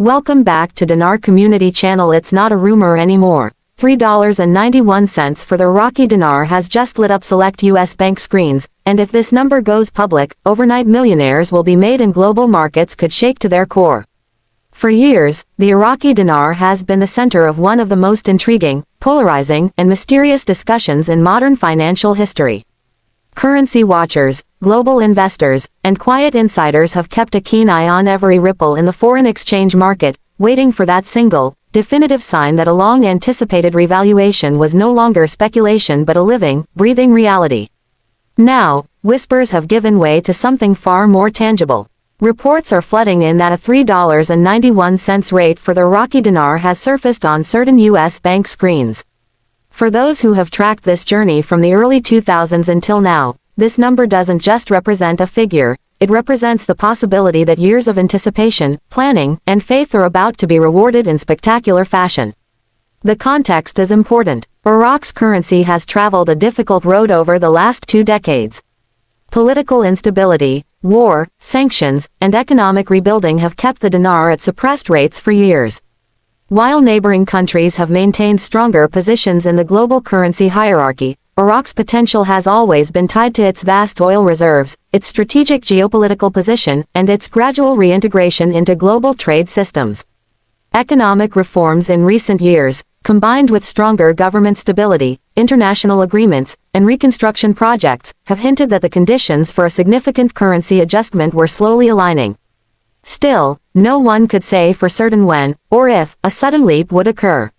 Welcome back to Dinar Community Channel. It's not a rumor anymore. $3.91 for the Iraqi dinar has just lit up select U.S. bank screens, and if this number goes public, overnight millionaires will be made and global markets could shake to their core. For years, the Iraqi dinar has been the center of one of the most intriguing, polarizing, and mysterious discussions in modern financial history. Currency watchers, global investors, and quiet insiders have kept a keen eye on every ripple in the foreign exchange market, waiting for that single, definitive sign that a long-anticipated revaluation was no longer speculation but a living, breathing reality. Now, whispers have given way to something far more tangible. Reports are flooding in that a $3.91 rate for the Iraqi dinar has surfaced on certain U.S. bank screens. For those who have tracked this journey from the early 2000s until now, this number doesn't just represent a figure, it represents the possibility that years of anticipation, planning, and faith are about to be rewarded in spectacular fashion. The context is important. Iraq's currency has traveled a difficult road over the last 2 decades. Political instability, war, sanctions, and economic rebuilding have kept the dinar at suppressed rates for years. While neighboring countries have maintained stronger positions in the global currency hierarchy, Iraq's potential has always been tied to its vast oil reserves, its strategic geopolitical position, and its gradual reintegration into global trade systems. Economic reforms in recent years, combined with stronger government stability, international agreements, and reconstruction projects, have hinted that the conditions for a significant currency adjustment were slowly aligning. Still, no one could say for certain when, or if, a sudden leap would occur.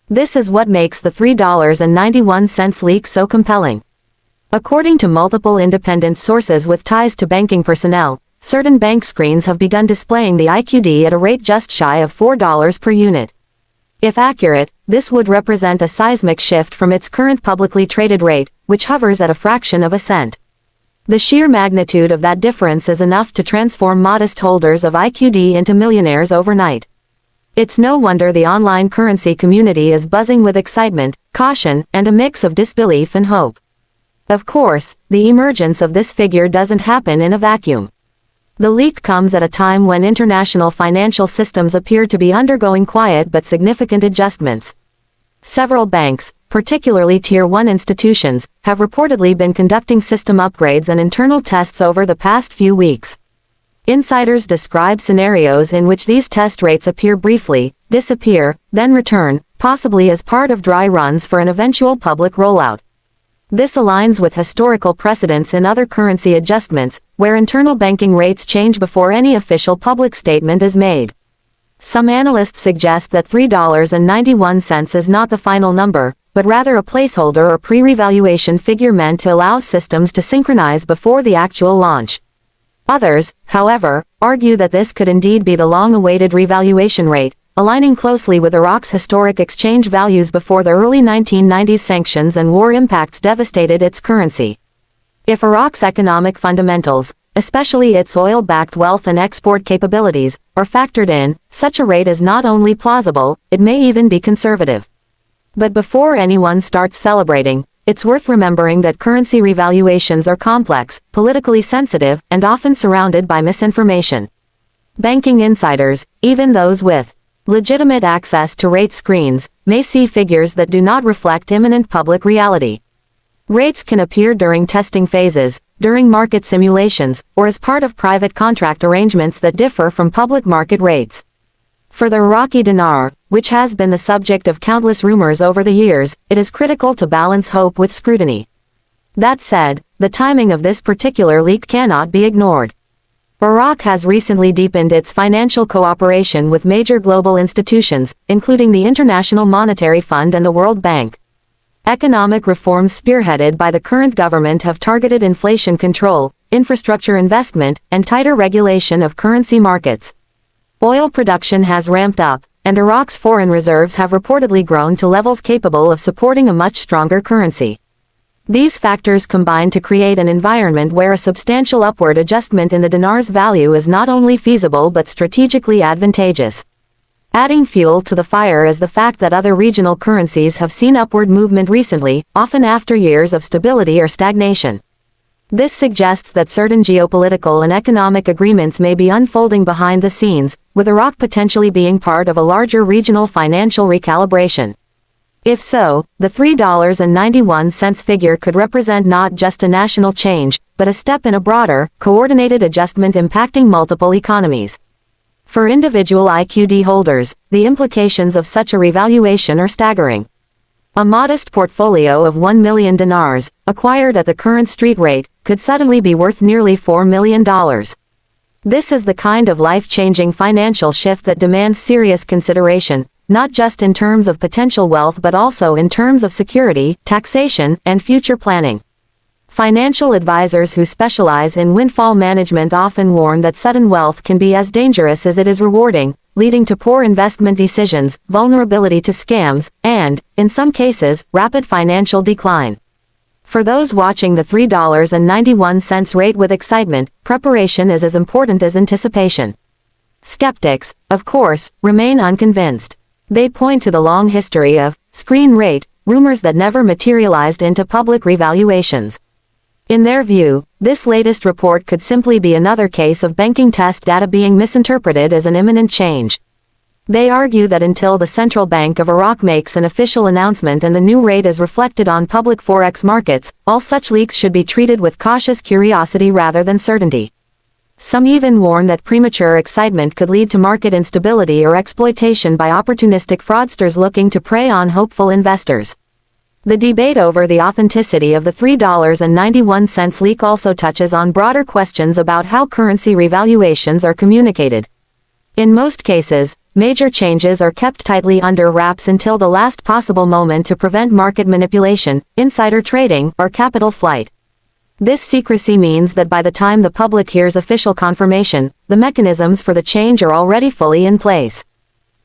This is what makes the $3.91 leak so compelling. According to multiple independent sources with ties to banking personnel, certain bank screens have begun displaying the IQD at a rate just shy of $4 per unit. If accurate, this would represent a seismic shift from its current publicly traded rate, which hovers at a fraction of a cent. The sheer magnitude of that difference is enough to transform modest holders of IQD into millionaires overnight. It's no wonder the online currency community is buzzing with excitement, caution, and a mix of disbelief and hope. Of course, the emergence of this figure doesn't happen in a vacuum. The leak comes at a time when international financial systems appear to be undergoing quiet but significant adjustments. Several banks, particularly Tier 1 institutions, have reportedly been conducting system upgrades and internal tests over the past few weeks. Insiders describe scenarios in which these test rates appear briefly, disappear, then return, possibly as part of dry runs for an eventual public rollout. This aligns with historical precedents in other currency adjustments, where internal banking rates change before any official public statement is made. Some analysts suggest that $3.91 is not the final number, but rather a placeholder or pre-revaluation figure meant to allow systems to synchronize before the actual launch. Others, however, argue that this could indeed be the long-awaited revaluation rate, aligning closely with Iraq's historic exchange values before the early 1990s sanctions and war impacts devastated its currency. If Iraq's economic fundamentals, especially its oil-backed wealth and export capabilities, are factored in, such a rate is not only plausible, it may even be conservative. But before anyone starts celebrating, it's worth remembering that currency revaluations are complex, politically sensitive, and often surrounded by misinformation. Banking insiders, even those with legitimate access to rate screens, may see figures that do not reflect imminent public reality. Rates can appear during testing phases, during market simulations, or as part of private contract arrangements that differ from public market rates. For the Iraqi dinar, which has been the subject of countless rumors over the years, it is critical to balance hope with scrutiny. That said, the timing of this particular leak cannot be ignored. Iraq has recently deepened its financial cooperation with major global institutions, including the International Monetary Fund and the World Bank. Economic reforms spearheaded by the current government have targeted inflation control, infrastructure investment, and tighter regulation of currency markets. Oil production has ramped up, and Iraq's foreign reserves have reportedly grown to levels capable of supporting a much stronger currency. These factors combine to create an environment where a substantial upward adjustment in the dinar's value is not only feasible but strategically advantageous. Adding fuel to the fire is the fact that other regional currencies have seen upward movement recently, often after years of stability or stagnation. This suggests that certain geopolitical and economic agreements may be unfolding behind the scenes, with Iraq potentially being part of a larger regional financial recalibration. If so, the $3.91 figure could represent not just a national change, but a step in a broader, coordinated adjustment impacting multiple economies. For individual IQD holders, the implications of such a revaluation are staggering. A modest portfolio of 1 million dinars, acquired at the current street rate, could suddenly be worth nearly $4 million. This is the kind of life-changing financial shift that demands serious consideration, not just in terms of potential wealth but also in terms of security, taxation, and future planning. Financial advisors who specialize in windfall management often warn that sudden wealth can be as dangerous as it is rewarding, leading to poor investment decisions, vulnerability to scams, and, in some cases, rapid financial decline. For those watching the $3.91 rate with excitement, preparation is as important as anticipation. Skeptics, of course, remain unconvinced. They point to the long history of screen rate rumors that never materialized into public revaluations. In their view, this latest report could simply be another case of banking test data being misinterpreted as an imminent change. They argue that until the Central Bank of Iraq makes an official announcement and the new rate is reflected on public forex markets, all such leaks should be treated with cautious curiosity rather than certainty. Some even warn that premature excitement could lead to market instability or exploitation by opportunistic fraudsters looking to prey on hopeful investors. The debate over the authenticity of the $3.91 leak also touches on broader questions about how currency revaluations are communicated. In most cases, major changes are kept tightly under wraps until the last possible moment to prevent market manipulation, insider trading, or capital flight. This secrecy means that by the time the public hears official confirmation, the mechanisms for the change are already fully in place.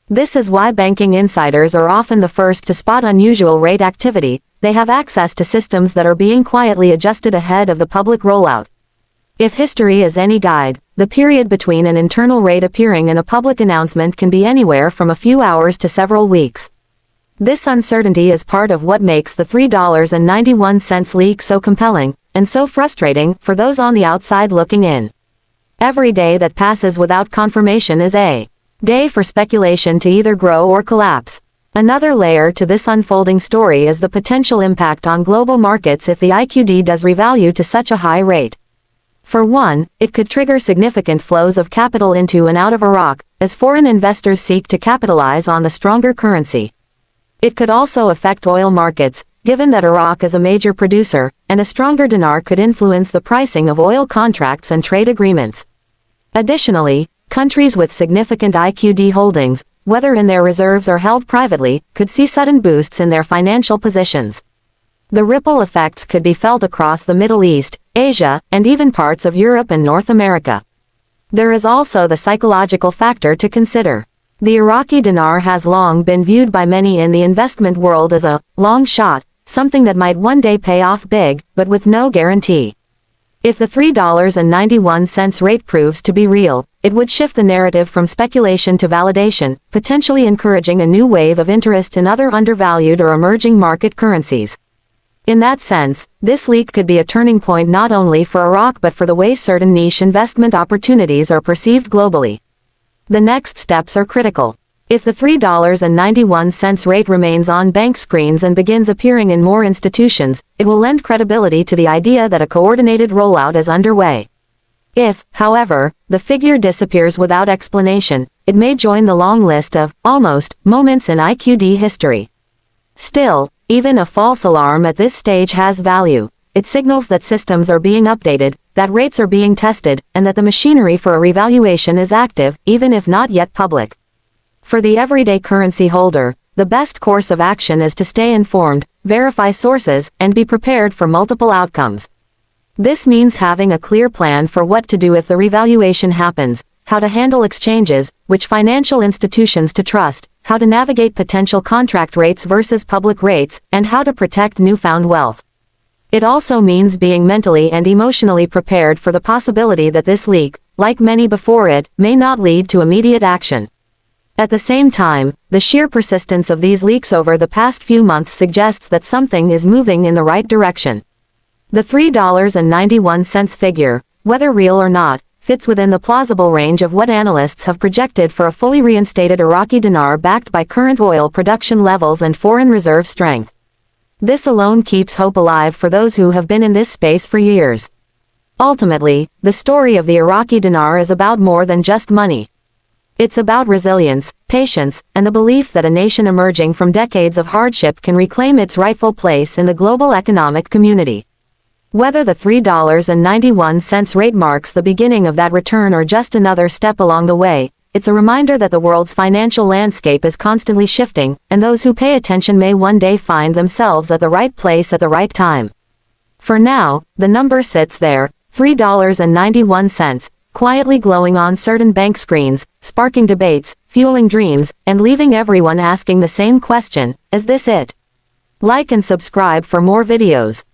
This is why banking insiders are often the first to spot unusual rate activity. They have access to systems that are being quietly adjusted ahead of the public rollout. If history is any guide, the period between an internal rate appearing and a public announcement can be anywhere from a few hours to several weeks. This uncertainty is part of what makes the $3.91 leak so compelling, and so frustrating, for those on the outside looking in. Every day that passes without confirmation is a day for speculation to either grow or collapse. Another layer to this unfolding story is the potential impact on global markets if the IQD does revalue to such a high rate. For one, it could trigger significant flows of capital into and out of Iraq, as foreign investors seek to capitalize on the stronger currency. It could also affect oil markets, given that Iraq is a major producer, and a stronger dinar could influence the pricing of oil contracts and trade agreements. Additionally, countries with significant IQD holdings, whether in their reserves or held privately, could see sudden boosts in their financial positions. The ripple effects could be felt across the Middle East, Asia, and even parts of Europe and North America. There is also the psychological factor to consider. The Iraqi dinar has long been viewed by many in the investment world as a long shot, something that might one day pay off big, but with no guarantee. If the $3.91 rate proves to be real, it would shift the narrative from speculation to validation, potentially encouraging a new wave of interest in other undervalued or emerging market currencies. In that sense, this leak could be a turning point not only for Iraq but for the way certain niche investment opportunities are perceived globally. The next steps are critical. If the $3.91 rate remains on bank screens and begins appearing in more institutions, it will lend credibility to the idea that a coordinated rollout is underway. If, however, the figure disappears without explanation, it may join the long list of almost moments in IQD history. Still, even a false alarm at this stage has value. It signals that systems are being updated, that rates are being tested, and that the machinery for a revaluation is active, even if not yet public. For the everyday currency holder, the best course of action is to stay informed, verify sources, and be prepared for multiple outcomes. This means having a clear plan for what to do if the revaluation happens, how to handle exchanges, which financial institutions to trust, how to navigate potential contract rates versus public rates, and how to protect newfound wealth. It also means being mentally and emotionally prepared for the possibility that this leak, like many before it, may not lead to immediate action. At the same time, the sheer persistence of these leaks over the past few months suggests that something is moving in the right direction. The $3.91 figure, whether real or not, fits within the plausible range of what analysts have projected for a fully reinstated Iraqi dinar backed by current oil production levels and foreign reserve strength. This alone keeps hope alive for those who have been in this space for years. Ultimately, the story of the Iraqi dinar is about more than just money. It's about resilience, patience, and the belief that a nation emerging from decades of hardship can reclaim its rightful place in the global economic community. Whether the $3.91 rate marks the beginning of that return or just another step along the way, it's a reminder that the world's financial landscape is constantly shifting, and those who pay attention may one day find themselves at the right place at the right time. For now, the number sits there, $3.91, quietly glowing on certain bank screens, sparking debates, fueling dreams, and leaving everyone asking the same question, is this it? Like and subscribe for more videos.